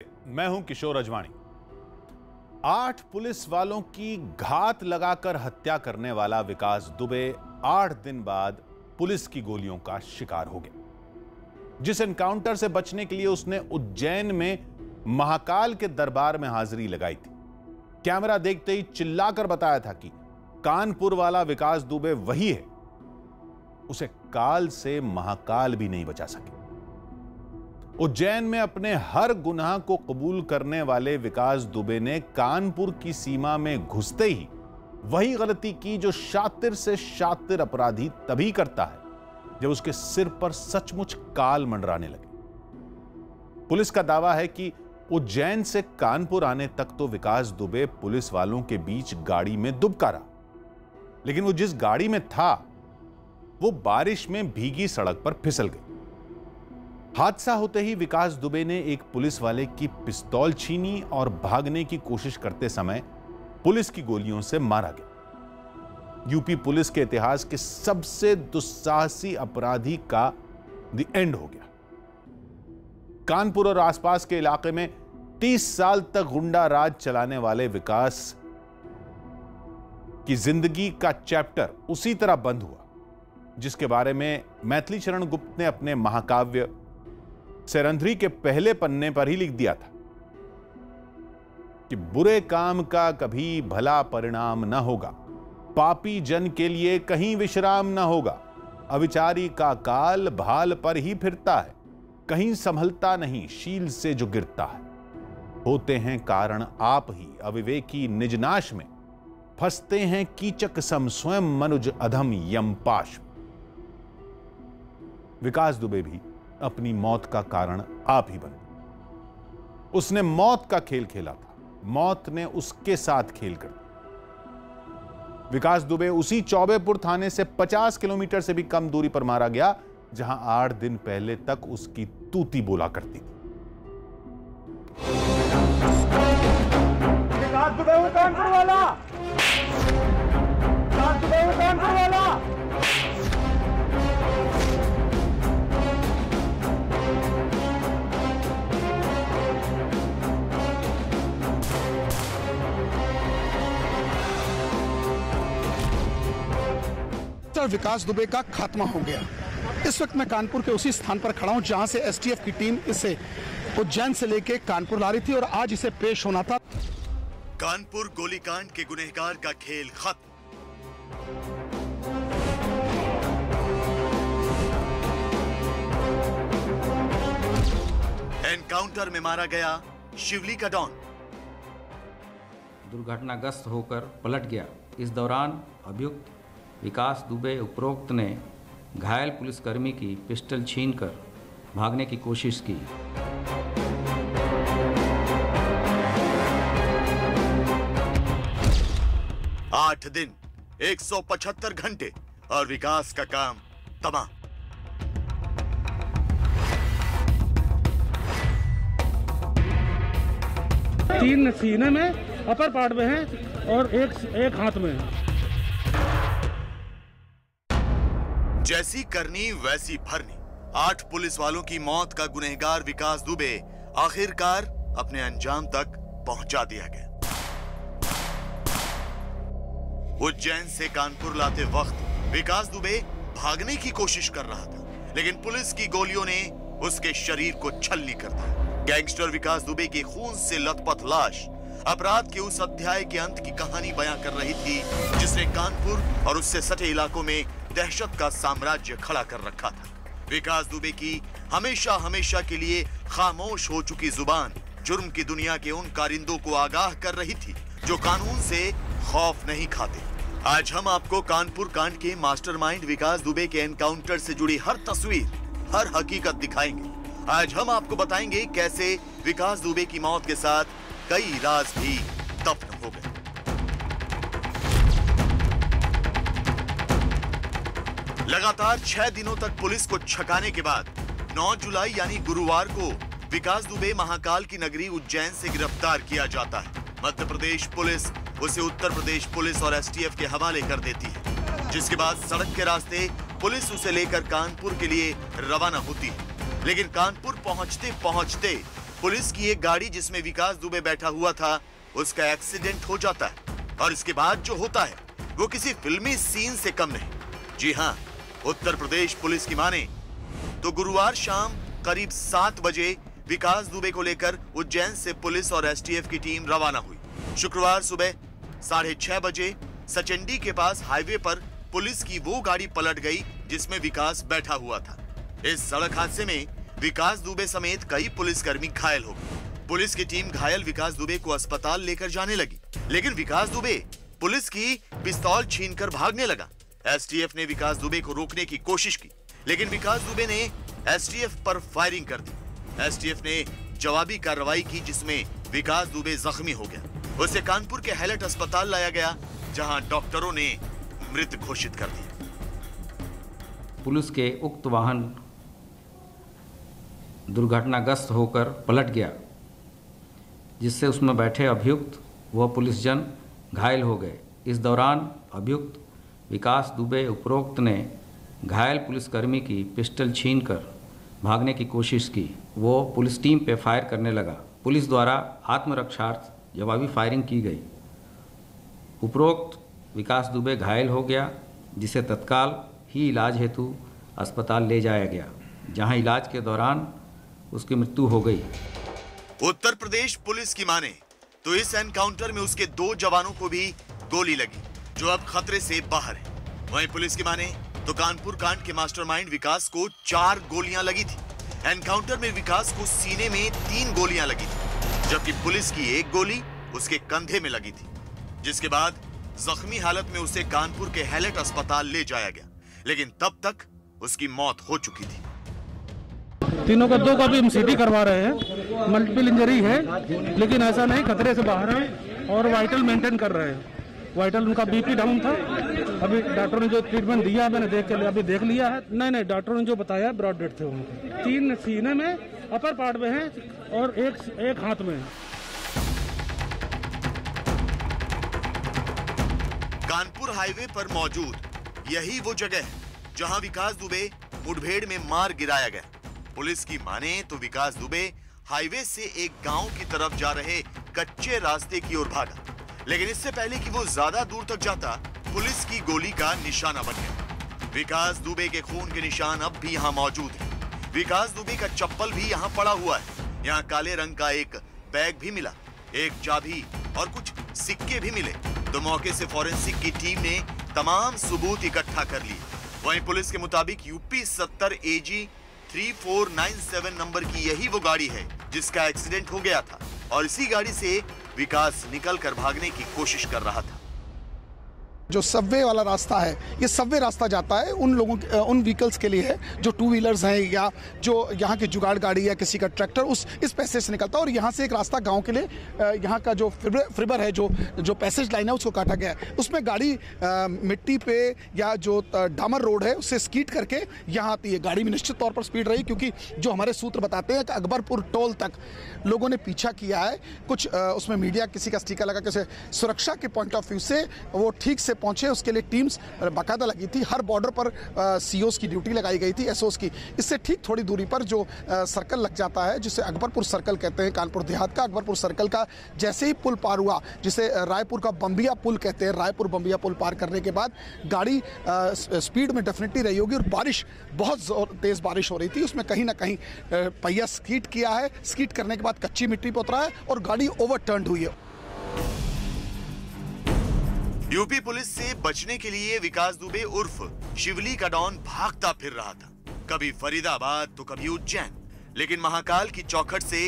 मैं हूं किशोर अजवाणी। 8 पुलिस वालों की घात लगाकर हत्या करने वाला विकास दुबे 8 दिन बाद पुलिस की गोलियों का शिकार हो गया। जिस एनकाउंटर से बचने के लिए उसने उज्जैन में महाकाल के दरबार में हाजिरी लगाई थी, कैमरा देखते ही चिल्लाकर बताया था कि कानपुर वाला विकास दुबे वही है, उसे काल से महाकाल भी नहीं बचा सके। उज्जैन में अपने हर गुनाह को कबूल करने वाले विकास दुबे ने कानपुर की सीमा में घुसते ही वही गलती की जो शातिर से शातिर अपराधी तभी करता है जब उसके सिर पर सचमुच काल मंडराने लगे। पुलिस का दावा है कि उज्जैन से कानपुर आने तक तो विकास दुबे पुलिस वालों के बीच गाड़ी में दुबका रहा, लेकिन वो जिस गाड़ी में था वो बारिश में भीगी सड़क पर फिसल गई। हादसा होते ही विकास दुबे ने एक पुलिस वाले की पिस्तौल छीनी और भागने की कोशिश करते समय पुलिस की गोलियों से मारा गया। यूपी पुलिस के इतिहास के सबसे दुस्साहसी अपराधी का द एंड हो गया। कानपुर और आसपास के इलाके में 30 साल तक गुंडा राज चलाने वाले विकास की जिंदगी का चैप्टर उसी तरह बंद हुआ जिसके बारे में मैथिली शरण गुप्त ने अपने महाकाव्य सेरंध्री के पहले पन्ने पर ही लिख दिया था कि बुरे काम का कभी भला परिणाम न होगा, पापी जन के लिए कहीं विश्राम न होगा, अविचारी का काल भाल पर ही फिरता है, कहीं संभलता नहीं शील से जो गिरता है, होते हैं कारण आप ही अविवेकी निजनाश में, फंसते हैं कीचक सम स्वयं मनुज अधम यमपाश। विकास दुबे भी अपनी मौत का कारण आप ही बने। उसने मौत का खेल खेला था, मौत ने उसके साथ खेल कर दिया। विकास दुबे उसी चौबेपुर थाने से 50 किलोमीटर से भी कम दूरी पर मारा गया जहां 8 दिन पहले तक उसकी तूती बोला करती थी। विकास दुबे वो कानपुर वाला, विकास दुबे वो कानपुर वाला। विकास दुबे का खात्मा हो गया। इस वक्त मैं कानपुर के उसी स्थान पर खड़ा हूं जहां से एसटीएफ की टीम इसे उज्जैन से लेके कानपुर ला रही थी और आज इसे पेश होना था। कानपुर गोलीकांड के गुनहगार का खेल खत्म। एनकाउंटर में मारा गया शिवली का डॉन। दुर्घटनाग्रस्त होकर पलट गया। इस दौरान अभियुक्त विकास दुबे उपरोक्त ने घायल पुलिसकर्मी की पिस्टल छीनकर भागने की कोशिश की। आठ दिन 175 घंटे और विकास का काम तमाम। तीन सीने में, अपर पार्ट में है और एक हाथ में है। जैसी करनी वैसी भरनी। 8 पुलिस वालों की मौत का गुनहगार विकास दुबे आखिरकार अपने अंजाम तक पहुंचा दिया गया। उज्जैन से कानपुर लाते वक्त विकास दुबे भागने की कोशिश कर रहा था, लेकिन पुलिस की गोलियों ने उसके शरीर को छलनी कर दिया। गैंगस्टर विकास दुबे की खून से लथपथ लाश अपराध के उस अध्याय के अंत की कहानी बयां कर रही थी जिसने कानपुर और उससे सटे इलाकों में दहशत का साम्राज्य खड़ा कर रखा था। विकास दुबे की हमेशा हमेशा के लिए खामोश हो चुकी जुबान जुर्म की दुनिया के उन कारिंदों को आगाह कर रही थी जो कानून से खौफ नहीं खाते। आज हम आपको कानपुर कांड के मास्टरमाइंड विकास दुबे के एनकाउंटर से जुड़ी हर तस्वीर, हर हकीकत दिखाएंगे। आज हम आपको बताएंगे कैसे विकास दुबे की मौत के साथ कई राज भी दफन हो गए। लगातार 6 दिनों तक पुलिस को छकाने के बाद 9 जुलाई यानी गुरुवार को विकास दुबे महाकाल की नगरी उज्जैन से गिरफ्तार किया जाता है। मध्य प्रदेश पुलिस उसे उत्तर प्रदेश पुलिस और एसटीएफ के हवाले कर देती है, जिसके बाद सड़क के रास्ते पुलिस उसे लेकर कानपुर के लिए रवाना होती है। लेकिन कानपुर पहुंचते पहुंचते पुलिस की एक गाड़ी जिसमें विकास दुबे बैठा हुआ था उसका एक्सीडेंट हो जाता है और इसके बाद जो होता है वो किसी फिल्मी सीन से कम नहीं। जी हां, उत्तर प्रदेश पुलिस की माने तो गुरुवार शाम करीब 7 बजे विकास दुबे को लेकर उज्जैन से पुलिस और एसटीएफ की टीम रवाना हुई। शुक्रवार सुबह 6:30 बजे सचंडी के पास हाईवे पर पुलिस की वो गाड़ी पलट गई जिसमें विकास बैठा हुआ था। इस सड़क हादसे में विकास दुबे समेत कई पुलिसकर्मी घायल हो गए। पुलिस की टीम घायल विकास दुबे को अस्पताल लेकर जाने लगी, लेकिन विकास दुबे पुलिस की पिस्तौल छीनकर भागने लगा। एसटीएफ ने विकास दुबे को रोकने की कोशिश की, लेकिन विकास दुबे ने एसटीएफ पर फायरिंग कर दी। एसटीएफ ने जवाबी कार्रवाई की जिसमें विकास दुबे जख्मी हो गया। उसे कानपुर के हैलेट अस्पताल लाया गया जहां डॉक्टरों ने मृत घोषित कर दिया। पुलिस के उक्त वाहन दुर्घटनाग्रस्त होकर पलट गया, जिससे उसमें बैठे अभियुक्त व पुलिसजन घायल हो गए। इस दौरान अभियुक्त विकास दुबे उपरोक्त ने घायल पुलिसकर्मी की पिस्टल छीनकर भागने की कोशिश की। वो पुलिस टीम पर फायर करने लगा। पुलिस द्वारा आत्मरक्षार्थ जवाबी फायरिंग की गई। उपरोक्त विकास दुबे घायल हो गया, जिसे तत्काल ही इलाज हेतु अस्पताल ले जाया गया, जहां इलाज के दौरान उसकी मृत्यु हो गई। उत्तर प्रदेश पुलिस की माने तो इस एनकाउंटर में उसके 2 जवानों को भी गोली लगी, जो अब खतरे से बाहर है। वहीं पुलिस की माने तो कानपुर कांड के मास्टरमाइंड विकास को 4 गोलियां लगी थी। एनकाउंटर में विकास को सीने में 3 गोलियां लगी थी, जबकि पुलिस की 1 गोली उसके कंधे में लगी थी, जिसके बाद जख्मी हालत में उसे कानपुर के हैलेट अस्पताल ले जाया गया, लेकिन तब तक उसकी मौत हो चुकी थी। तीनों का 2 का भी हम सीटी करवा रहे हैं। मल्टीपल इंजरी है, लेकिन ऐसा नहीं, खतरे से बाहर है और वाइटल मेंटेन कर रहे हैं। वाइटल उनका बीपी डाउन था। अभी डॉक्टर ने जो ट्रीटमेंट दिया है मैंने देख लिया है। नहीं, डॉक्टर ने जो बताया ब्रॉड डेथ थे उनके। 3 सीने में, अपर पार्ट में है और एक हाथ में है। कानपुर हाईवे पर मौजूद यही वो जगह है जहां विकास दुबे मुठभेड़ में मार गिराया गया। पुलिस की माने तो विकास दुबे हाईवे से एक गांव की तरफ जा रहे कच्चे रास्ते की ओर भागा, लेकिन इससे पहले कि वो ज्यादा दूर तक जाता, पुलिस की गोली का निशाना बन गया। विकास दुबे के खून के निशान अब भी यहाँ मौजूद है। विकास दुबे का चप्पल भी यहाँ पड़ा हुआ है। यहाँ काले रंग का एक बैग भी मिला, एक चाबी और कुछ सिक्के भी मिले। तो मौके से फॉरेंसिक की टीम ने तमाम सबूत इकट्ठा कर लिए। वहीं पुलिस के मुताबिक यूपी 70 AG 3497 नंबर की यही वो गाड़ी है जिसका एक्सीडेंट हो गया था, और इसी गाड़ी से विकास निकलकर भागने की कोशिश कर रहा था। जो सबवे वाला रास्ता है, ये सबवे रास्ता जाता है उन लोगों उन व्हीकल्स के लिए है जो 2 व्हीलर्स हैं या जो यहाँ की जुगाड़ गाड़ी या किसी का ट्रैक्टर इस पैसेज से निकलता है। और यहाँ से एक रास्ता गांव के लिए, यहाँ का जो फिबर है, जो पैसेज लाइन है उसको काटा गया है। उसमें गाड़ी मिट्टी पे या जो डामर रोड है उससे स्कीड करके यहाँ आती है। गाड़ी में निश्चित तौर पर स्पीड रही, क्योंकि जो हमारे सूत्र बताते हैं कि अकबरपुर टोल तक लोगों ने पीछा किया है। कुछ उसमें मीडिया किसी का स्टिकर लगा के सुरक्षा के पॉइंट ऑफ व्यू से वो ठीक से पहुंचे, उसके लिए टीम्स बाकायदा लगी थी। हर बॉर्डर पर सीओस की ड्यूटी लगाई गई थी, एसओस की। इससे ठीक थोड़ी दूरी पर जो सर्कल लग जाता है, जिसे अकबरपुर सर्कल कहते हैं, कानपुर देहात का अकबरपुर सर्कल का जैसे ही पुल पार हुआ, जिसे रायपुर का बम्बिया पुल कहते हैं, रायपुर बम्बिया पुल पार करने के बाद गाड़ी स्पीड में डेफिनेटली रही होगी। और बारिश, बहुत तेज बारिश हो रही थी, उसमें कहीं ना कहीं पहिया स्कीड किया है। स्कीड करने के बाद कच्ची मिट्टी पर उतरा है और गाड़ी ओवरटर्न हुई है। यूपी पुलिस से बचने के लिए विकास दुबे उर्फ शिवली का डॉन भागता फिर रहा था, कभी फरीदाबाद तो कभी उज्जैन। लेकिन महाकाल की चौखट से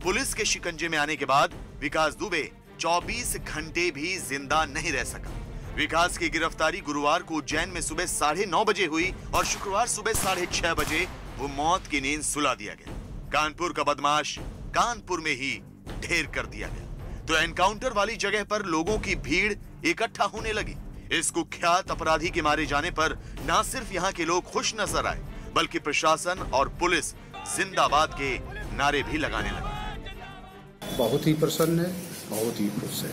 पुलिस के शिकंजे में आने के बाद विकास दुबे 24 घंटे भी जिंदा नहीं रह सका। विकास की गिरफ्तारी गुरुवार को उज्जैन में सुबह 9:30 बजे हुई और शुक्रवार सुबह 6:30 बजे वो मौत की नींद सुला दिया गया। कानपुर का बदमाश कानपुर में ही ढेर कर दिया गया। तो एनकाउंटर वाली जगह पर लोगों की भीड़ इकट्ठा होने लगी। इस कुख्यात अपराधी के मारे जाने पर न सिर्फ यहाँ के लोग खुश नजर आए, बल्कि प्रशासन और पुलिस जिंदाबाद के नारे भी लगाने लगे। बहुत ही प्रसन्न है, बहुत ही खुश है।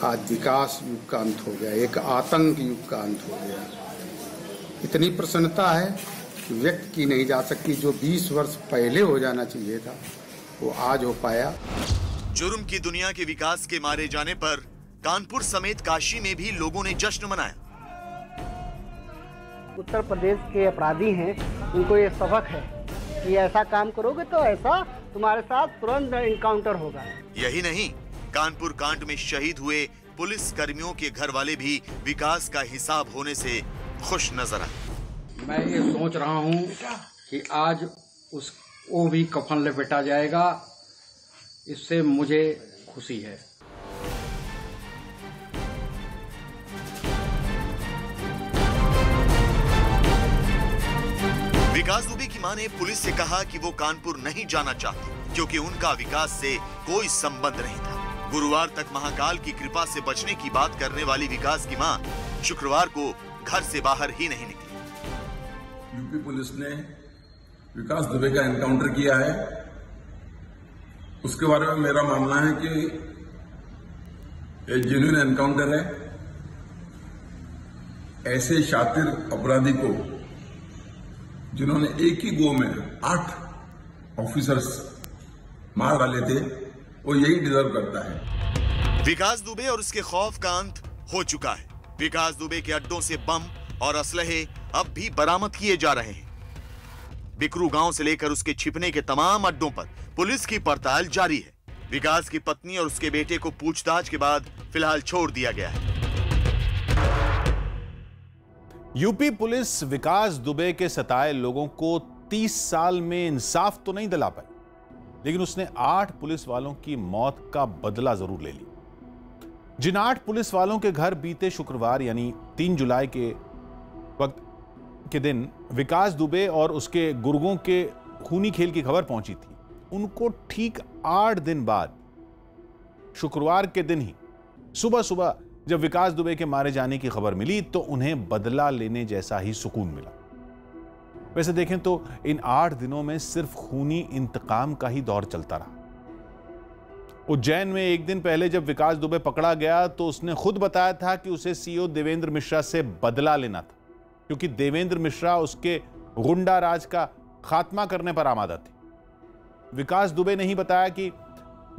आज विकास युग का अंत हो गया, एक आतंक युग का अंत हो गया। इतनी प्रसन्नता है कि व्यक्त की नहीं जा सकती। जो 20 वर्ष पहले हो जाना चाहिए था, वो आज हो पाया। जुर्म की दुनिया के विकास के मारे जाने पर कानपुर समेत काशी में भी लोगों ने जश्न मनाया। उत्तर प्रदेश के अपराधी हैं, उनको ये सबक है कि ऐसा काम करोगे तो ऐसा तुम्हारे साथ तुरंत इनकाउंटर होगा। यही नहीं, कानपुर कांड में शहीद हुए पुलिस कर्मियों के घर वाले भी विकास का हिसाब होने से खुश नजर आए। मैं ये सोच रहा हूँ कि आज वो भी कफन लपेटा जाएगा, इससे मुझे खुशी है। विकास दुबे की मां ने पुलिस से कहा कि वो कानपुर नहीं जाना चाहती क्योंकि उनका विकास से कोई संबंध नहीं था। गुरुवार तक महाकाल की कृपा से बचने की बात करने वाली विकास की मां शुक्रवार को घर से बाहर ही नहीं निकली। यूपी पुलिस ने विकास दुबे का एनकाउंटर किया है। उसके बारे में मेरा मानना है कि ये जेन्युइन एनकाउंटर है। ऐसे शातिर अपराधी को, जिन्होंने एक ही गो में 8 ऑफिसर्स मार डाले थे, वो यही डिजर्व करता है। विकास दुबे और उसके खौफ का अंत हो चुका है। विकास दुबे के अड्डों से बम और असलहे अब भी बरामद किए जा रहे हैं। बिकरू गांव से लेकर उसके छिपने के तमाम अड्डों पर पुलिस की पड़ताल जारी है। विकास की पत्नी और उसके बेटे को पूछताछ के बाद फिलहाल छोड़ दिया गया है। यूपी पुलिस विकास दुबे के सताए लोगों को 30 साल में इंसाफ तो नहीं दिला पाई, लेकिन उसने 8 पुलिस वालों की मौत का बदला जरूर ले लिया। जिन 8 पुलिस वालों के घर बीते शुक्रवार यानी 3 जुलाई के वक्त के दिन विकास दुबे और उसके गुर्गों के खूनी खेल की खबर पहुंची थी, उनको ठीक 8 दिन बाद शुक्रवार के दिन ही सुबह सुबह जब विकास दुबे के मारे जाने की खबर मिली तो उन्हें बदला लेने जैसा ही सुकून मिला। वैसे देखें तो इन 8 दिनों में सिर्फ खूनी इंतकाम का ही दौर चलता रहा। उज्जैन में एक दिन पहले जब विकास दुबे पकड़ा गया तो उसने खुद बताया था कि उसे सीओ देवेंद्र मिश्रा से बदला लेना था, क्योंकि देवेंद्र मिश्रा उसके गुंडा राज का खात्मा करने पर आमादा थे। विकास दुबे ने ही बताया कि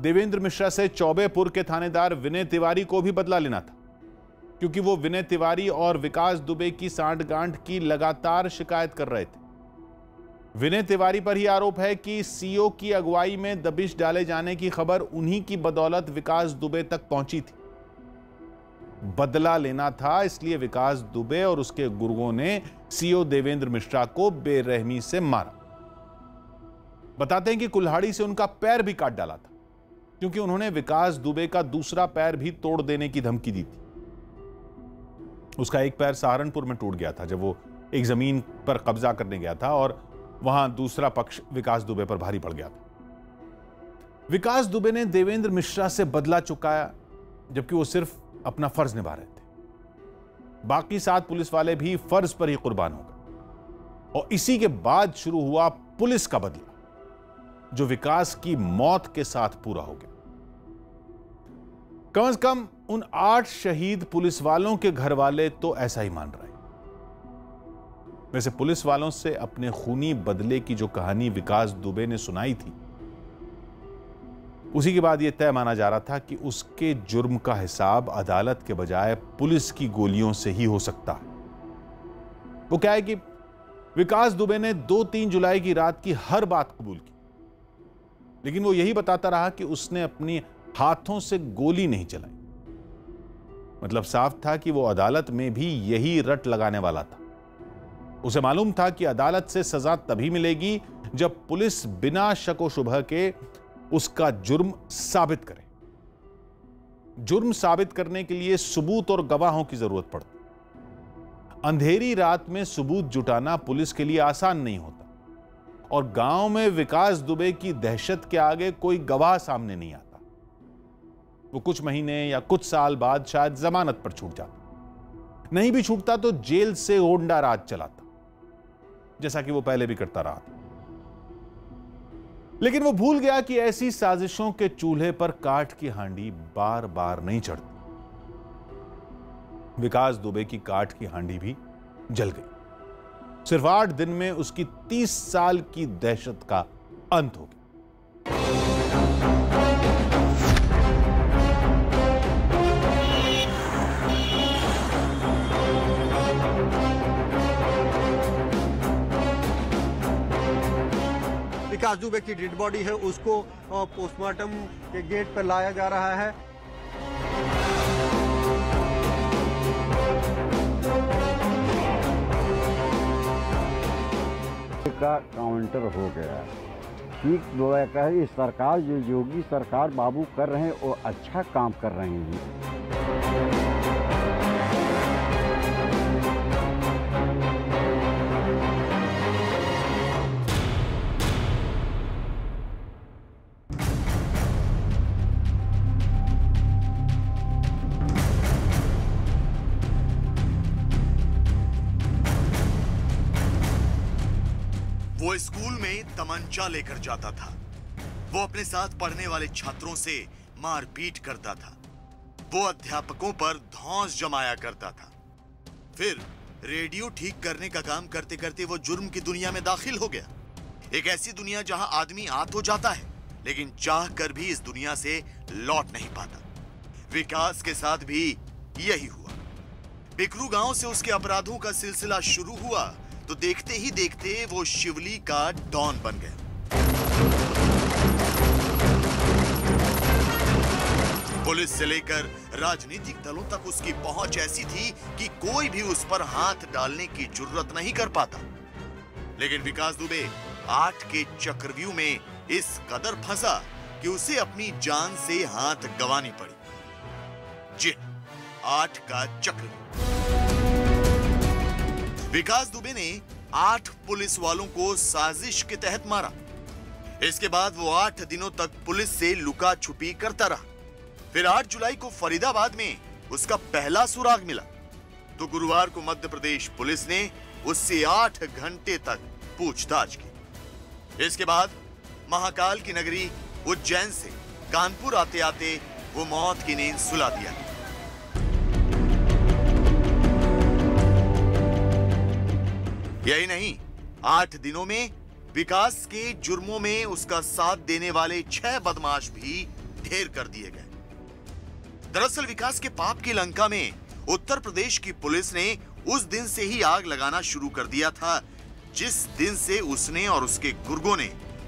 देवेंद्र मिश्रा से चौबेपुर के थानेदार विनय तिवारी को भी बदला लेना था, क्योंकि वो विनय तिवारी और विकास दुबे की सांठ-गांठ की लगातार शिकायत कर रहे थे। विनय तिवारी पर ही आरोप है कि सीओ की अगुवाई में दबिश डाले जाने की खबर उन्हीं की बदौलत विकास दुबे तक पहुंची थी। बदला लेना था, इसलिए विकास दुबे और उसके गुर्गों ने सीओ देवेंद्र मिश्रा को बेरहमी से मारा। बताते हैं कि कुल्हाड़ी से उनका पैर भी काट डाला था, क्योंकि उन्होंने विकास दुबे का दूसरा पैर भी तोड़ देने की धमकी दी थी। उसका एक पैर सहारनपुर में टूट गया था जब वो एक जमीन पर कब्जा करने गया था और वहां दूसरा पक्ष विकास दुबे पर भारी पड़ गया था। विकास दुबे ने देवेंद्र मिश्रा से बदला चुकाया, जबकि वो सिर्फ अपना फर्ज निभा रहे थे। बाकी 7 पुलिस वाले भी फर्ज पर ही कुर्बान हो गए और इसी के बाद शुरू हुआ पुलिस का बदला, जो विकास की मौत के साथ पूरा हो गया। कम से कम उन 8 शहीद पुलिस वालों के घर वाले तो ऐसा ही मान रहे हैं। वैसे पुलिस वालों से अपने खूनी बदले की जो कहानी विकास दुबे ने सुनाई थी, उसी के बाद यह तय माना जा रहा था कि उसके जुर्म का हिसाब अदालत के बजाय पुलिस की गोलियों से ही हो सकता है। वो क्या है कि विकास दुबे ने 2-3 जुलाई की रात की हर बात कबूल की, लेकिन वो यही बताता रहा कि उसने अपनी हाथों से गोली नहीं चलाई। मतलब साफ था कि वो अदालत में भी यही रट लगाने वाला था। उसे मालूम था कि अदालत से सजा तभी मिलेगी जब पुलिस बिना शक व शुबह के उसका जुर्म साबित करे। जुर्म साबित करने के लिए सबूत और गवाहों की जरूरत पड़ती। अंधेरी रात में सबूत जुटाना पुलिस के लिए आसान नहीं होता, और गांव में विकास दुबे की दहशत के आगे कोई गवाह सामने नहीं आता। वो कुछ महीने या कुछ साल बाद शायद जमानत पर छूट जाता, नहीं भी छूटता तो जेल से गुंडा राज चलाता, जैसा कि वो पहले भी करता रहा था। लेकिन वो भूल गया कि ऐसी साजिशों के चूल्हे पर काठ की हांडी बार बार नहीं चढ़ती। विकास दुबे की काठ की हांडी भी जल गई। सिर्फ 8 दिन में उसकी 30 साल की दहशत का अंत हो गया। विकास दुबे की डेड बॉडी है उसको पोस्टमार्टम के गेट पर लाया जा रहा है। का काउंटर हो गया। ठीक कहता है, सरकार जो योगी सरकार बाबू कर रहे हैं वो अच्छा काम कर रहे हैं। वो स्कूल में तमंचा लेकर जाता था। वो अपने साथ पढ़ने वाले छात्रों से मारपीट करता था। वो अध्यापकों पर धौंस जमाया करता था। फिर रेडियो ठीक करने का काम करते करते वो जुर्म की दुनिया में दाखिल हो गया। एक ऐसी दुनिया जहां आदमी आ तो जाता है लेकिन चाह कर भी इस दुनिया से लौट नहीं पाता। विकास के साथ भी यही हुआ। बिकरू गांव से उसके अपराधों का सिलसिला शुरू हुआ तो देखते ही देखते वो शिवली का डॉन बन गया। पुलिस से लेकर राजनीतिक दलों तक उसकी पहुंच ऐसी थी कि कोई भी उस पर हाथ डालने की जुर्रत नहीं कर पाता। लेकिन विकास दुबे 8 के चक्रव्यूह में इस कदर फंसा कि उसे अपनी जान से हाथ गंवानी पड़ी। जी, 8 का चक्रव्यूह। विकास दुबे ने 8 पुलिस वालों को साजिश के तहत मारा। इसके बाद वो 8 दिनों तक पुलिस से लुका छुपी करता रहा। फिर 8 जुलाई को फरीदाबाद में उसका पहला सुराग मिला तो गुरुवार को मध्य प्रदेश पुलिस ने उससे 8 घंटे तक पूछताछ की। इसके बाद महाकाल की नगरी उज्जैन से कानपुर आते आते वो मौत की नींद सुला दिया। यही नहीं, 8 दिनों में विकास के जुर्मों में उसका साथ देने वाले 6 बदमाश भी ढेर कर दिए गए। दरअसल विकास के पाप की लंका में उत्तर प्रदेश की पुलिस ने उस दिन से ही आग लगाना शुरू कर दिया था जिस दिन से उसने और उसके गुर्गों ने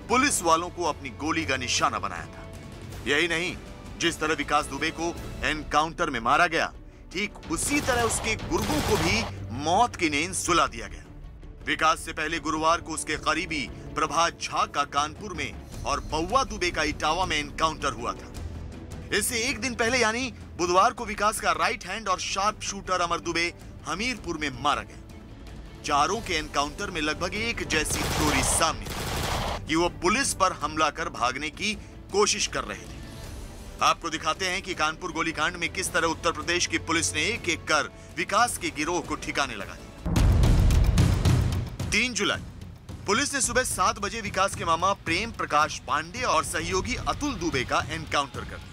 पुलिस वालों को अपनी गोली का निशाना बनाया था। यही नहीं, जिस तरह विकास दुबे को एनकाउंटर में मारा गया ठीक उसी तरह उसके गुर्गों को भी मौत की नींद सुला दिया गया। विकास से पहले गुरुवार को उसके करीबी प्रभात झा का कानपुर में और बउआ दुबे का इटावा में एनकाउंटर हुआ था। इससे एक दिन पहले यानी बुधवार को विकास का राइट हैंड और शार्प शूटर अमर दुबे हमीरपुर में मारा गया। चारों के एनकाउंटर में लगभग एक जैसी थ्योरी सामने आई कि वो पुलिस पर हमला कर भागने की कोशिश कर रहे थे। आपको दिखाते हैं कि कानपुर गोलीकांड में किस तरह उत्तर प्रदेश की पुलिस ने एक एक कर विकास के गिरोह को ठिकाने लगाया। 3 जुलाई पुलिस ने सुबह 7 बजे विकास के मामा प्रेम प्रकाश पांडे और सहयोगी अतुल दुबे का एनकाउंटर कर दिया।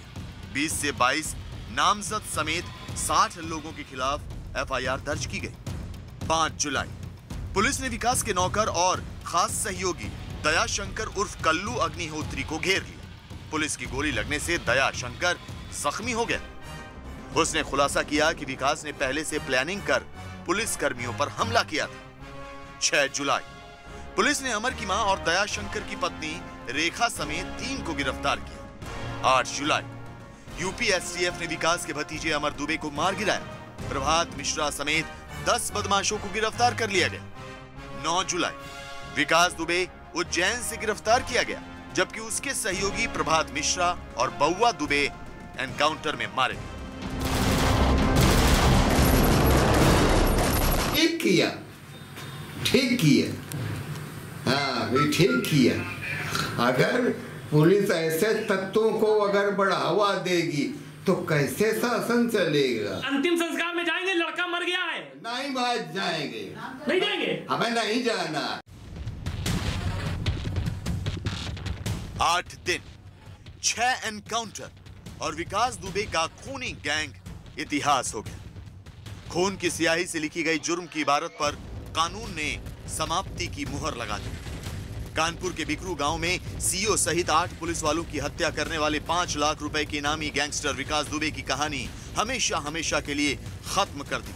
20 से 22 नामजद समेत 60 लोगों के खिलाफ एफआईआर दर्ज की गई। 5 जुलाई पुलिस ने विकास के नौकर और खास सहयोगी दयाशंकर उर्फ कल्लू अग्निहोत्री को घेर लिया। पुलिस की गोली लगने से दयाशंकर जख्मी हो गया। उसने खुलासा किया कि विकास ने पहले से प्लानिंग कर पुलिस कर्मियों पर हमला किया था। 6 जुलाई पुलिस ने अमर की मां और दयाशंकर की पत्नी रेखा समेत 3 को गिरफ्तार किया। 8 जुलाई यूपी एसटीएफ ने विकास के भतीजे अमर दुबे को मार गिराया। प्रभात मिश्रा समेत 10 बदमाशों को गिरफ्तार कर लिया गया। 9 जुलाई विकास दुबे उज्जैन से गिरफ्तार किया गया जबकि उसके सहयोगी प्रभात मिश्रा और बउआ दुबे एनकाउंटर में मारे गए। ठीक किया, हाँ भी ठीक किया। अगर पुलिस ऐसे तत्वों को अगर बढ़ावा देगी तो कैसे शासन चलेगा। अंतिम संस्कार में जाएंगे, लड़का मर गया है। नहीं बात जाएंगे, नहीं जाएंगे, हमें नहीं जाना। 8 दिन, 6 एनकाउंटर और विकास दुबे का खूनी गैंग इतिहास हो गया। खून की स्याही से लिखी गई जुर्म की इबारत पर कानून ने समाप्ति की मुहर लगा दी। कानपुर के बिकरू गांव में सीओ सहित 8 पुलिस वालों की हत्या करने वाले 5 लाख रुपए के इनामी गैंगस्टर विकास दुबे की कहानी हमेशा हमेशा के लिए खत्म कर दी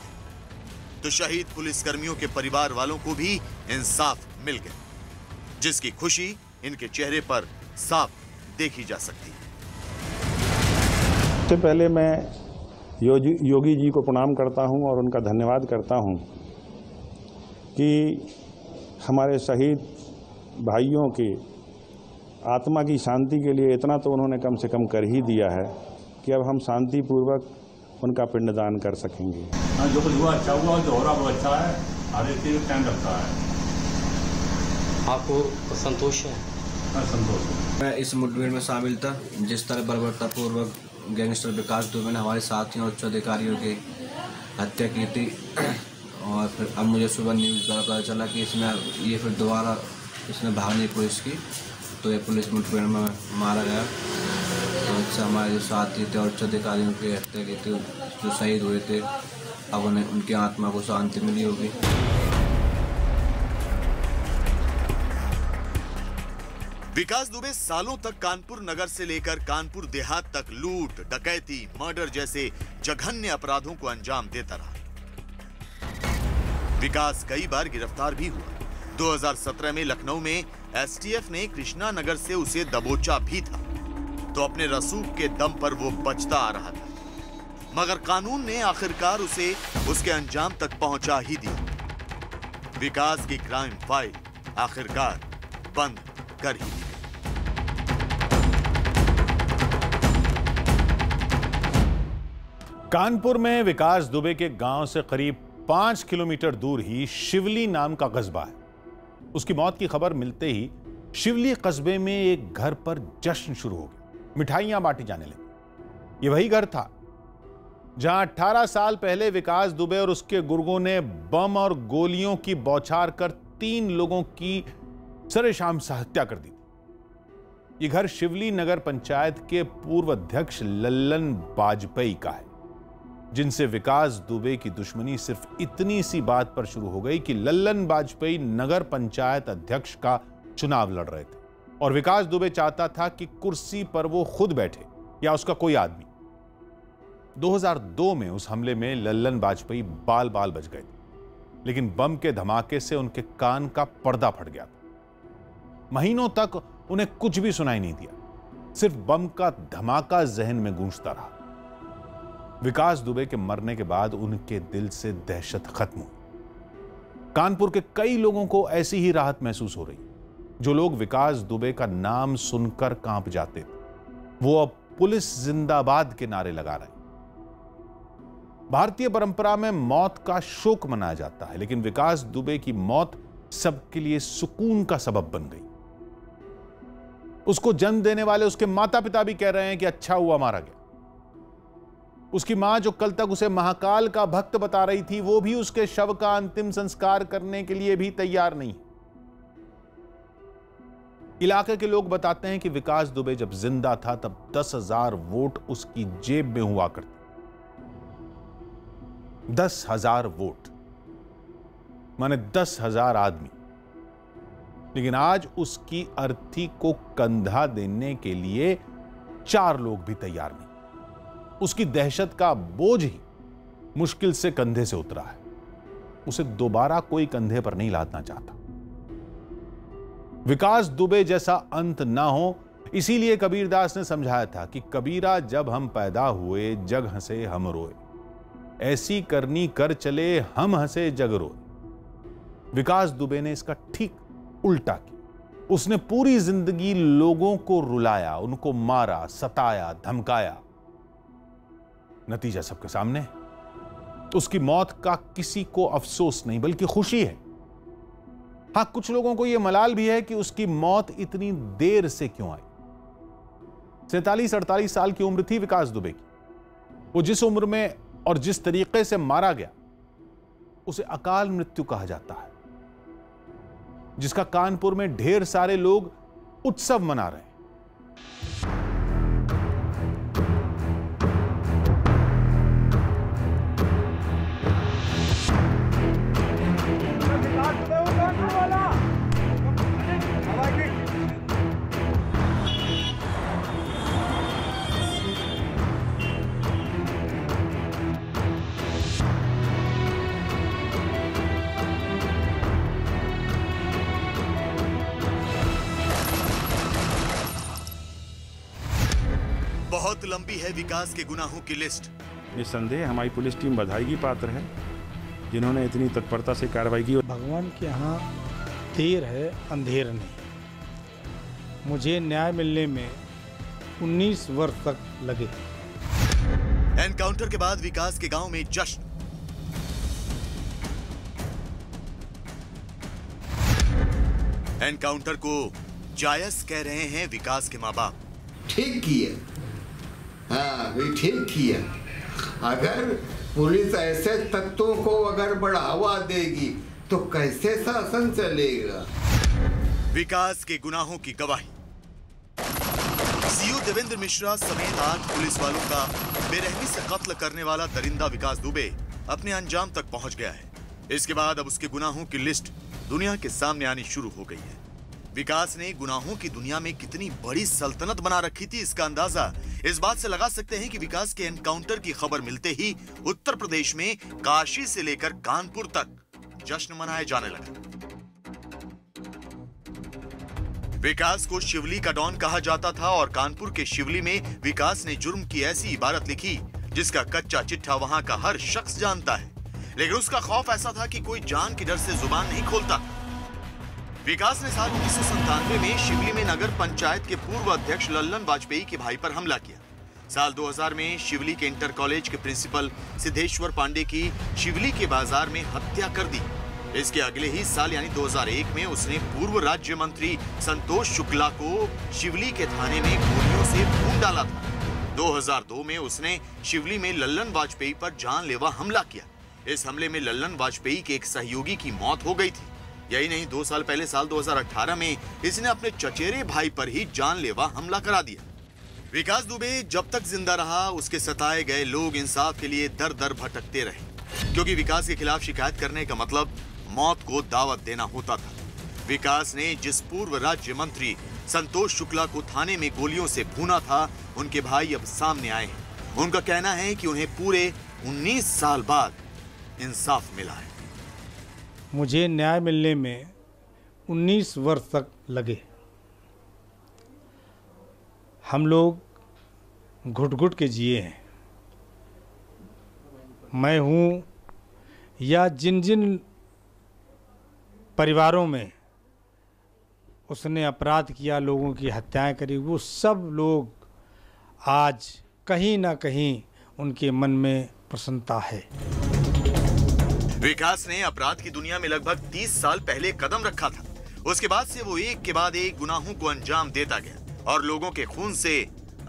तो शहीद पुलिस कर्मियों के परिवार वालों को भी इंसाफ मिल गया, जिसकी खुशी इनके चेहरे पर साफ देखी जा सकती है। सबसे पहले मैं योगी जी को प्रणाम करता हूं और उनका धन्यवाद करता हूं कि हमारे शहीद भाइयों की आत्मा की शांति के लिए इतना तो उन्होंने कम से कम कर ही दिया है कि अब हम शांतिपूर्वक उनका पिंडदान कर सकेंगे। जो कुछ हुआ अच्छा हुआ, जो हो रहा वो अच्छा है, आगे से टाइम लगता है। आपको संतोष है? संतोष है। मैं इस मुठभेड़ में शामिल था जिस तरह बर्बरतापूर्वक गैंगस्टर विकास दुबे ने हमारे साथियों और उच्च अधिकारियों की हत्या की थी। और फिर अब मुझे सुबह न्यूज़ द्वारा पता चला कि ये फिर दोबारा इसने भागने की कोशिश की, तो ये पुलिस मुठभेड़ में मारा गया। तो इससे हमारे जो साथी थे और उच्च अधिकारियों की हत्या की थी, जो शहीद हुए थे, अब उन्हें उनकी आत्मा को शांति मिली होगी। विकास दुबे सालों तक कानपुर नगर से लेकर कानपुर देहात तक लूट, डकैती, मर्डर जैसे जघन्य अपराधों को अंजाम देता रहा। विकास कई बार गिरफ्तार भी हुआ। 2017 में लखनऊ में एसटीएफ ने कृष्णा नगर से उसे दबोचा भी था, तो अपने रसूख के दम पर वो बचता आ रहा था, मगर कानून ने आखिरकार उसे उसके अंजाम तक पहुंचा ही दिया। विकास की क्राइम फाइल आखिरकार बंद कर ही दी। कानपुर में विकास दुबे के गांव से करीब 5 किलोमीटर दूर ही शिवली नाम का कस्बा है। उसकी मौत की खबर मिलते ही शिवली कस्बे में एक घर पर जश्न शुरू हो गया, मिठाइयां बांटी जाने लगी। ये वही घर था जहां 18 साल पहले विकास दुबे और उसके गुर्गों ने बम और गोलियों की बौछार कर 3 लोगों की सरेआम हत्या कर दी थी। यह घर शिवली नगर पंचायत के पूर्व अध्यक्ष लल्लन वाजपेयी का है, जिनसे विकास दुबे की दुश्मनी सिर्फ इतनी सी बात पर शुरू हो गई कि लल्लन वाजपेयी नगर पंचायत अध्यक्ष का चुनाव लड़ रहे थे और विकास दुबे चाहता था कि कुर्सी पर वो खुद बैठे या उसका कोई आदमी। 2002 में उस हमले में लल्लन वाजपेयी बाल बाल बच गए थे, लेकिन बम के धमाके से उनके कान का पर्दा फट गया था। महीनों तक उन्हें कुछ भी सुनाई नहीं दिया, सिर्फ बम का धमाका जहन में गूंजता रहा। विकास दुबे के मरने के बाद उनके दिल से दहशत खत्म हुई। कानपुर के कई लोगों को ऐसी ही राहत महसूस हो रही, जो लोग विकास दुबे का नाम सुनकर कांप जाते थे, वो अब पुलिस जिंदाबाद के नारे लगा रहे। भारतीय परंपरा में मौत का शोक मनाया जाता है, लेकिन विकास दुबे की मौत सबके लिए सुकून का सबब बन गई। उसको जन्म देने वाले उसके माता पिता भी कह रहे हैं कि अच्छा हुआ मारा गया। उसकी मां, जो कल तक उसे महाकाल का भक्त बता रही थी, वो भी उसके शव का अंतिम संस्कार करने के लिए भी तैयार नहीं। इलाके के लोग बताते हैं कि विकास दुबे जब जिंदा था तब 10,000 वोट उसकी जेब में हुआ करते। 10,000 वोट माने 10,000 आदमी। लेकिन आज उसकी अर्थी को कंधा देने के लिए 4 लोग भी तैयार नहीं। उसकी दहशत का बोझ ही मुश्किल से कंधे से उतरा है। उसे दोबारा कोई कंधे पर नहीं लादना चाहता। विकास दुबे जैसा अंत ना हो, इसीलिए कबीरदास ने समझाया था कि कबीरा जब हम पैदा हुए जग हंसे हम रोए, ऐसी करनी कर चले हम हंसे जग रोए। विकास दुबे ने इसका ठीक उल्टा किया। उसने पूरी जिंदगी लोगों को रुलाया, उनको मारा, सताया, धमकाया। नतीजा सबके सामने। उसकी मौत का किसी को अफसोस नहीं बल्कि खुशी है। हां, कुछ लोगों को यह मलाल भी है कि उसकी मौत इतनी देर से क्यों आई। 47-48 साल की उम्र थी विकास दुबे की। वो जिस उम्र में और जिस तरीके से मारा गया, उसे अकाल मृत्यु कहा जाता है, जिसका कानपुर में ढेर सारे लोग उत्सव मना रहे हैं। बहुत लंबी है विकास के गुनाहों की लिस्ट। निस्संदेह हमारी पुलिस टीम बधाई की पात्र है, जिन्होंने इतनी तत्परता से कार्रवाई की। भगवान के यहाँ देर है अंधेर नहीं। मुझे न्याय मिलने में 19 वर्ष तक लगे। एनकाउंटर के बाद विकास के गांव में जश्न। एनकाउंटर को जायज कह रहे हैं विकास के माँ बाप। ठीक किया, हाँ भी ठीक किया। अगर पुलिस ऐसे तत्वों को अगर बढ़ावा देगी तो कैसे शासन चलेगा। विकास के गुनाहों की गवाही। सीओ देवेंद्र मिश्रा समेत 8 पुलिस वालों का बेरहमी से कत्ल करने वाला दरिंदा विकास दुबे अपने अंजाम तक पहुंच गया है। इसके बाद अब उसके गुनाहों की लिस्ट दुनिया के सामने आनी शुरू हो गई है। विकास ने गुनाहों की दुनिया में कितनी बड़ी सल्तनत बना रखी थी, इसका अंदाजा इस बात से लगा सकते हैं कि विकास के एनकाउंटर की खबर मिलते ही उत्तर प्रदेश में काशी से लेकर कानपुर तक जश्न मनाया जाने लगा। विकास को शिवली का डॉन कहा जाता था और कानपुर के शिवली में विकास ने जुर्म की ऐसी इबारत लिखी जिसका कच्चा चिट्ठा वहां का हर शख्स जानता है, लेकिन उसका खौफ ऐसा था कि कोई जान के डर से जुबान नहीं खोलता। विकास ने साल 1997 में शिवली में नगर पंचायत के पूर्व अध्यक्ष लल्लन वाजपेयी के भाई पर हमला किया। साल 2000 में शिवली के इंटर कॉलेज के प्रिंसिपल सिद्धेश्वर पांडे की शिवली के बाजार में हत्या कर दी। इसके अगले ही साल यानी 2001 में उसने पूर्व राज्य मंत्री संतोष शुक्ला को शिवली के थाने में गोलियों से भून डाला था। 2002 में उसने शिवली में लल्लन वाजपेयी पर जानलेवा हमला किया। इस हमले में लल्लन वाजपेयी के एक सहयोगी की मौत हो गई थी। यही नहीं, 2 साल पहले साल 2018 में इसने अपने चचेरे भाई पर ही जानलेवा हमला करा दिया। विकास दुबे जब तक जिंदा रहा उसके सताए गए लोग इंसाफ के लिए दर दर भटकते रहे, क्योंकि विकास के खिलाफ शिकायत करने का मतलब मौत को दावत देना होता था। विकास ने जिस पूर्व राज्य मंत्री संतोष शुक्ला को थाने में गोलियों से भूना था, उनके भाई अब सामने आए हैं। उनका कहना है कि उन्हें पूरे 19 साल बाद इंसाफ मिला है। मुझे न्याय मिलने में 19 वर्ष तक लगे। हम लोग घुट घुट के जिए हैं। मैं हूँ या जिन जिन परिवारों में उसने अपराध किया, लोगों की हत्याएं करी, वो सब लोग आज कहीं ना कहीं उनके मन में प्रसन्नता है। विकास ने अपराध की दुनिया में लगभग 30 साल पहले कदम रखा था। उसके बाद से वो एक के बाद एक गुनाहों को अंजाम देता गया और लोगों के खून से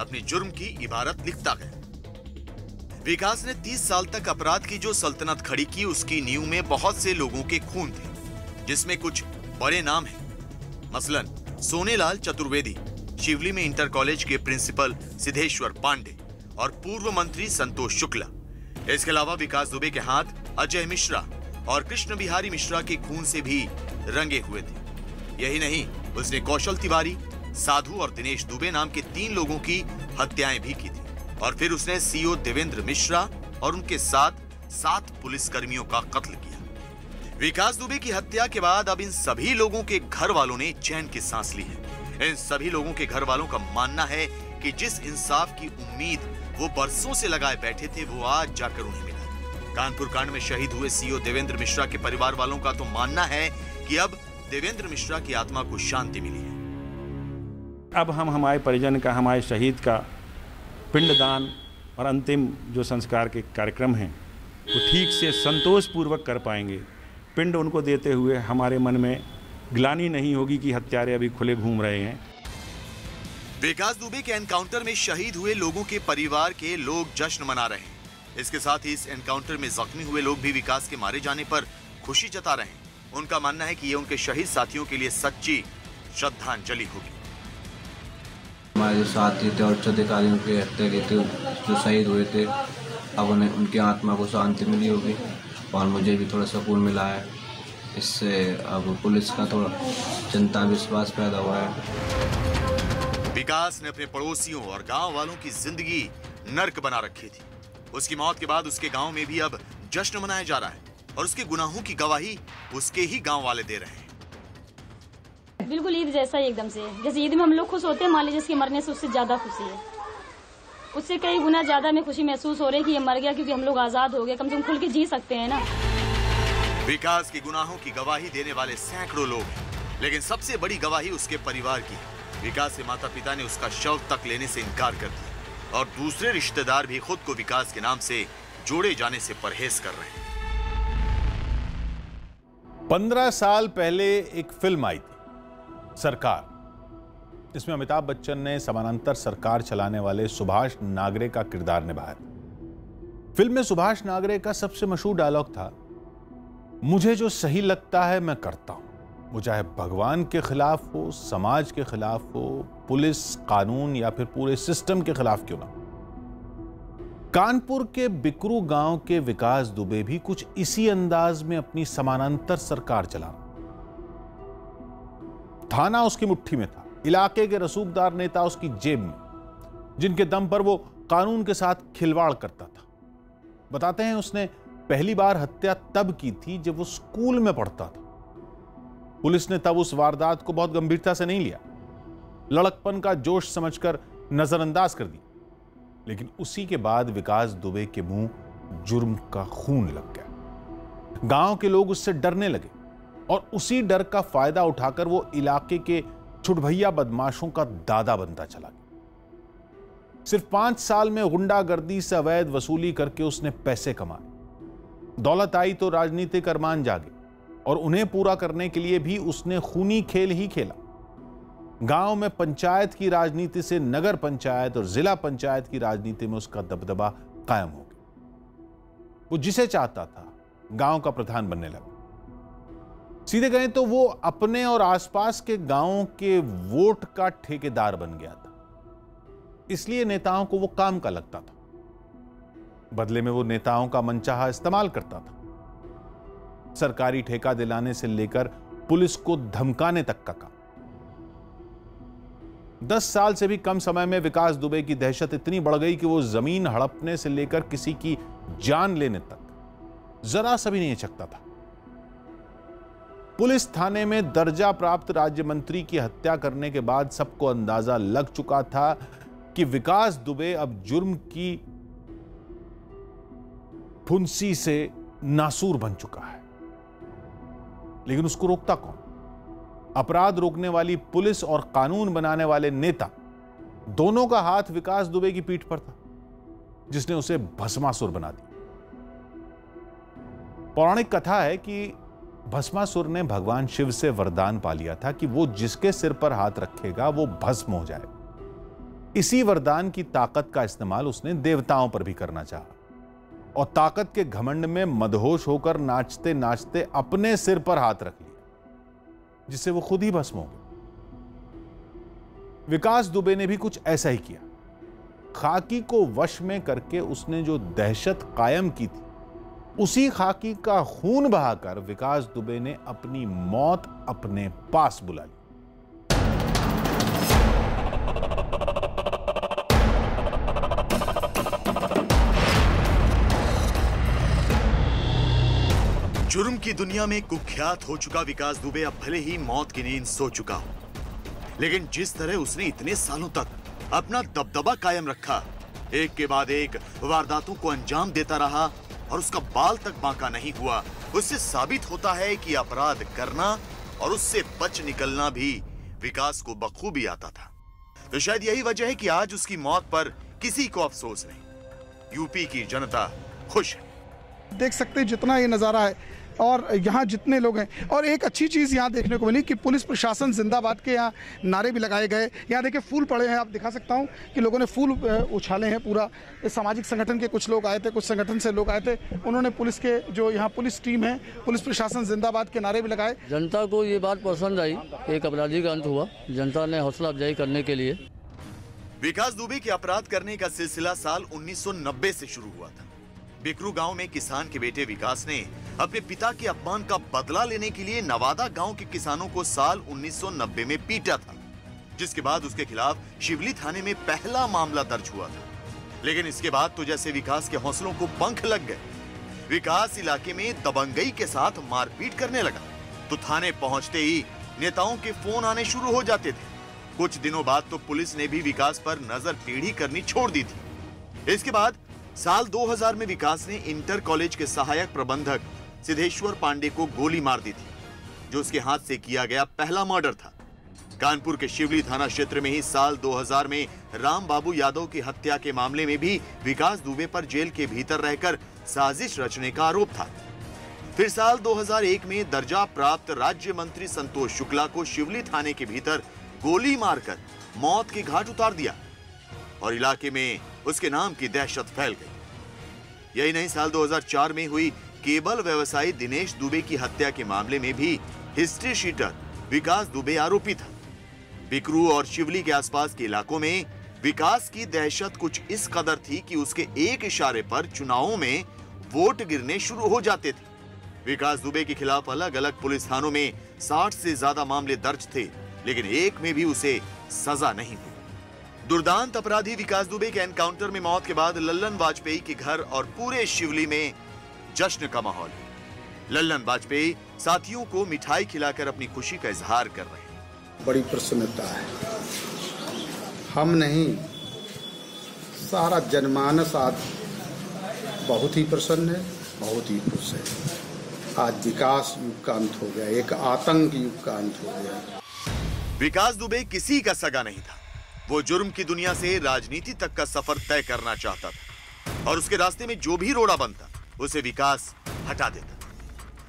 अपनी जुर्म की इबारत लिखता गया। विकास ने 30 साल तक अपराध की जो सल्तनत खड़ी की, उसकी नींव में बहुत से लोगों के खून थे, जिसमें कुछ बड़े नाम हैं। मसलन सोनेलाल चतुर्वेदी, शिवली में इंटर कॉलेज के प्रिंसिपल सिद्धेश्वर पांडे और पूर्व मंत्री संतोष शुक्ला। इसके अलावा विकास दुबे के हाथ अजय मिश्रा और कृष्ण बिहारी मिश्रा के खून से भी रंगे हुए थे। यही नहीं, उसने कौशल तिवारी, साधु और दिनेश दुबे नाम के 3 लोगों की हत्याएं भी की थी। और फिर उसने सीओ देवेंद्र मिश्रा और उनके साथ 7 पुलिसकर्मियों का कत्ल किया। विकास दुबे की हत्या के बाद अब इन सभी लोगों के घर वालों ने चैन की सांस ली है। इन सभी लोगों के घर वालों का मानना है कि जिस इंसाफ की उम्मीद वो बरसों से लगाए बैठे थे, वो आज जाकर उन्हें मिला। कानपुर कांड में शहीद हुए सीओ देवेंद्र मिश्रा के परिवार वालों का तो मानना है कि अब देवेंद्र मिश्रा की आत्मा को शांति मिली है। अब हम हमारे परिजन का, हमारे शहीद का पिंडदान और अंतिम जो संस्कार के कार्यक्रम हैं वो ठीक से संतोषपूर्वक कर पाएंगे। पिंड उनको देते हुए हमारे मन में ग्लानि नहीं होगी कि हत्यारे अभी खुले घूम रहे हैं। विकास दुबे के एनकाउंटर में शहीद हुए लोगों के परिवार के लोग जश्न मना रहे हैं। इसके साथ ही इस एनकाउंटर में जख्मी हुए लोग भी विकास के मारे जाने पर खुशी जता रहे हैं। उनका मानना है कि ये उनके शहीद साथियों के लिए सच्ची श्रद्धांजलि होगी। हमारे जो साथी थे और अधिकारियों के हत्या के थे, जो शहीद हुए थे, अब उन्हें उनकी आत्मा को शांति मिली होगी और मुझे भी थोड़ा सुकून मिला है। इससे अब पुलिस का थोड़ा जनता विश्वास पैदा हुआ है। विकास ने अपने पड़ोसियों और गांव वालों की जिंदगी नर्क बना रखी थी। उसकी मौत के बाद उसके गांव में भी अब जश्न मनाया जा रहा है और उसके गुनाहों की गवाही उसके ही गांव वाले दे रहे हैं। बिल्कुल ईद जैसा ही एकदम से, जैसे ईद में हम लोग खुश होते हैं, मान लीजिए जिसके मरने से उससे ज्यादा खुशी है। उससे कई गुना ज्यादा हमें खुशी महसूस हो रही है कि ये मर गया, क्योंकि हम लोग आजाद हो गए, कम से कम खुल के जी सकते हैं ना। विकास के गुनाहों की गवाही देने वाले सैकड़ों लोग हैं, लेकिन सबसे बड़ी गवाही उसके परिवार की है। विकास के माता पिता ने उसका शव तक लेने से इनकार कर दिया और दूसरे रिश्तेदार भी खुद को विकास के नाम से जोड़े जाने से परहेज कर रहे हैं। 15 साल पहले एक फिल्म आई थी, सरकार। इसमें अमिताभ बच्चन ने समानांतर सरकार चलाने वाले सुभाष नागरे का किरदार निभाया था। फिल्म में सुभाष नागरे का सबसे मशहूर डायलॉग था, मुझे जो सही लगता है मैं करता हूं, वो चाहे भगवान के खिलाफ हो, समाज के खिलाफ हो, पुलिस, कानून या फिर पूरे सिस्टम के खिलाफ क्यों ना। कानपुर के बिकरू गांव के विकास दुबे भी कुछ इसी अंदाज में अपनी समानांतर सरकार चला रहा। थाना उसकी मुट्ठी में था, इलाके के रसूखदार नेता उसकी जेब में, जिनके दम पर वो कानून के साथ खिलवाड़ करता था। बताते हैं उसने पहली बार हत्या तब की थी जब वो स्कूल में पढ़ता था। पुलिस ने तब उस वारदात को बहुत गंभीरता से नहीं लिया, लड़कपन का जोश समझकर नजरअंदाज कर दिया। लेकिन उसी के बाद विकास दुबे के मुंह जुर्म का खून लग गया। गांव के लोग उससे डरने लगे और उसी डर का फायदा उठाकर वो इलाके के छुटभैया बदमाशों का दादा बनता चला गया। सिर्फ 5 साल में गुंडागर्दी से अवैध वसूली करके उसने पैसे कमाए। दौलत आई तो राजनीतिक अरमान जागे और उन्हें पूरा करने के लिए भी उसने खूनी खेल ही खेला। गांव में पंचायत की राजनीति से नगर पंचायत और जिला पंचायत की राजनीति में उसका दबदबा कायम हो गया। वो जिसे चाहता था गांव का प्रधान बनने लगा। सीधे गए तो वो अपने और आसपास के गांवों के वोट का ठेकेदार बन गया था। इसलिए नेताओं को वो काम का लगता था। बदले में वो नेताओं का मनचाहा इस्तेमाल करता था। सरकारी ठेका दिलाने से लेकर पुलिस को धमकाने तक का काम। 10 साल से भी कम समय में विकास दुबे की दहशत इतनी बढ़ गई कि वो जमीन हड़पने से लेकर किसी की जान लेने तक जरा सा भी नहीं हिचकता था। पुलिस थाने में दर्जा प्राप्त राज्य मंत्री की हत्या करने के बाद सबको अंदाजा लग चुका था कि विकास दुबे अब जुर्म की फुंसी से नासूर बन चुका है। लेकिन उसको रोकता कौन? अपराध रोकने वाली पुलिस और कानून बनाने वाले नेता, दोनों का हाथ विकास दुबे की पीठ पर था, जिसने उसे भस्मासुर बना दिया। पौराणिक कथा है कि भस्मासुर ने भगवान शिव से वरदान पा लिया था कि वो जिसके सिर पर हाथ रखेगा वो भस्म हो जाए। इसी वरदान की ताकत का इस्तेमाल उसने देवताओं पर भी करना चाहा और ताकत के घमंड में मदहोश होकर नाचते नाचते अपने सिर पर हाथ रख लिया, जिससे वो खुद ही भस्म हो गया। विकास दुबे ने भी कुछ ऐसा ही किया। खाकी को वश में करके उसने जो दहशत कायम की थी, उसी खाकी का खून बहाकर विकास दुबे ने अपनी मौत अपने पास बुला ली। जुर्म की दुनिया में कुख्यात हो चुका विकास दुबे अब भले ही मौत की नींद सो चुका हो, लेकिन जिस तरह उसने इतने सालों तक अपना दबदबा कायम रखा, एक के बाद एक वारदातों को अंजाम देता रहा और उसका बाल तक बांका नहीं हुआ, उससे साबित होता है कि अपराध करना और उससे बच निकलना भी विकास को बखूबी आता था। तो शायद यही वजह है कि आज उसकी मौत पर किसी को अफसोस नहीं। यूपी की जनता खुश है। देख सकते हैं जितना ये नज़ारा है और यहाँ जितने लोग हैं, और एक अच्छी चीज़ यहाँ देखने को मिली कि पुलिस प्रशासन जिंदाबाद के यहाँ नारे भी लगाए गए। यहाँ देखिए फूल पड़े हैं, आप दिखा सकता हूँ कि लोगों ने फूल उछाले हैं। पूरा सामाजिक संगठन के कुछ लोग आए थे, कुछ संगठन से लोग आए थे, उन्होंने पुलिस के जो यहाँ पुलिस टीम है, पुलिस प्रशासन जिंदाबाद के नारे भी लगाए। जनता को ये बात पसंद आई, एक अपराधी का अंत हुआ, जनता ने हौसला अफजाई करने के लिए। विकास दुबे के अपराध करने का सिलसिला साल 1990 से शुरू हुआ था। बिकरू गांव में किसान के बेटे विकास ने अपने पिता के अपमान का बदला लेने के लिए नवादा गांव के किसानों को साल 1990 में पीटा था, जिसके बाद उसके खिलाफ शिवली थाने में पहला मामला दर्ज हुआ था। लेकिन इसके बाद तो जैसे विकास के हौसलों को पंख लग गए। विकास इलाके में दबंगई के साथ मारपीट करने लगा तो थाने पहुंचते ही नेताओं के फोन आने शुरू हो जाते थे। कुछ दिनों बाद तो पुलिस ने भी विकास पर नजर टेढ़ी करनी छोड़ दी थी इसके बाद साल 2000 में विकास ने इंटर कॉलेज के सहायक प्रबंधक सिद्धेश्वर पांडे को गोली मार दी थी, जो उसके हाथ से किया गया पहला मर्डर था। कानपुर के शिवली थाना क्षेत्र में ही साल 2000 में राम बाबू यादव की हत्या के मामले में भी विकास दुबे पर जेल के भीतर रहकर साजिश रचने का आरोप था। फिर साल 2001 में दर्जा प्राप्त राज्य मंत्री संतोष शुक्ला को शिवली थाने के भीतर गोली मारकर मौत के घाट उतार दिया और इलाके में उसके नाम की दहशत फैल गई। यही नहीं, साल 2004 में हुई केबल व्यवसायी दिनेश दुबे की हत्या के मामले में भी हिस्ट्री शीटर विकास दुबे आरोपी था। बिकरू और शिवली के आसपास के इलाकों में विकास की दहशत कुछ इस कदर थी कि उसके एक इशारे पर चुनावों में वोट गिरने शुरू हो जाते थे। विकास दुबे के खिलाफ अलग अलग पुलिस थानों में 60 से ज्यादा मामले दर्ज थे, लेकिन एक में भी उसे सजा नहीं हुई। दुर्दांत अपराधी विकास दुबे के एनकाउंटर में मौत के बाद लल्लन वाजपेयी के घर और पूरे शिवली में जश्न का माहौल है। लल्लन वाजपेयी साथियों को मिठाई खिलाकर अपनी खुशी का इजहार कर रहे हैं। बड़ी प्रसन्नता है, हम नहीं सारा जनमानस आज बहुत ही प्रसन्न है, बहुत ही खुश है। आज विकास युग का अंत हो गया, एक आतंक युग का अंत हो गया। विकास दुबे किसी का सगा नहीं था। वो जुर्म की दुनिया से राजनीति तक का सफर तय करना चाहता था और उसके रास्ते में जो भी रोड़ा बनता उसे विकास हटा देता,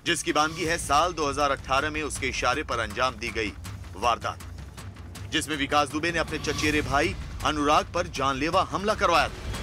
जिसकी वानगी है साल 2018 में उसके इशारे पर अंजाम दी गई वारदात, जिसमें विकास दुबे ने अपने चचेरे भाई अनुराग पर जानलेवा हमला करवाया था।